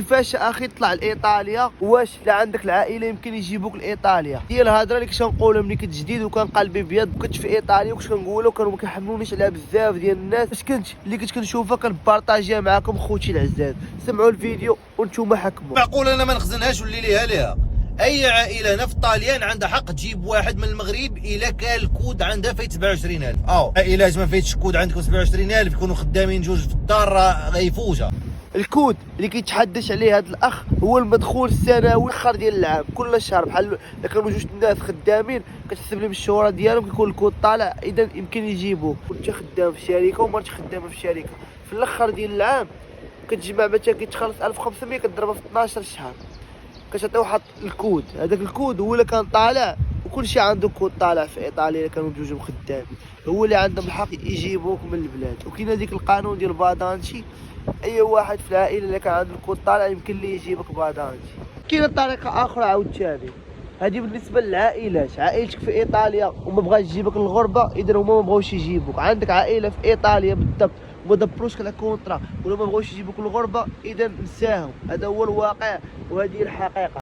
كيفاش اخي تطلع لايطاليا؟ واش لا عندك العائله يمكن يجيبوك لايطاليا؟ هي الهضره اللي كنت نقولها ملي كنت جديد وكان قلبي ابيض وكنت في ايطاليا وكنت كنقولها وكانوا ما كيحملونيش عليها بزاف ديال الناس، باش اللي كنت كنشوفها كنبارطاجيها معاكم خوتي العزاز. سمعوا الفيديو وانتم حكموا. معقول انا ما نخزنهاش واللي ليها اي عائله هنا في طاليان عندها حق تجيب واحد من المغرب الا كان الكود عندها فايت 27000. عائلات ما فايتش الكود عندكم 27000 يكونوا خدامين جوج في الدار راه غيفوجها. الكود اللي كيتحدث عليه هذا الاخ هو المدخول السنوي الاخر ديال العام، كل شهر بحال الا كانوا جوج الناس خدامين كتحسب لهم الشهره ديالهم كيكون الكود طالع، اذا يمكن يجيبوه. كنت خدام في شركه ومرتي خدامه في شركه، في الاخر ديال العام كتجمع مثلا كتخلص 1500 كضربها في 12 شهر كتعطي واحد الكود. هذاك الكود هو اللي كان طالع وكل شيء عنده كود طالع في ايطاليا. اللي كانوا بجوجهم خدامين هو اللي عندهم الحق يجيبوك من البلاد. وكاين هذيك القانون ديال بادانشي، اي واحد في العائله اللي كان عنده الكود طالع يمكن ليه يجيبك بادانشي. كاينه طريقه اخرى عاوتاني، هذه بالنسبه للعائلات. عائلتك في ايطاليا وما بغاش تجيبك للغربه، اذا هما ما بغاوش يجيبوك. عندك عائله في ايطاليا بالضبط وما دبروش على كونطرا ولا ما بغاوش يجيبوك للغربه، اذا نساهم. هذا هو الواقع وهذه الحقيقه.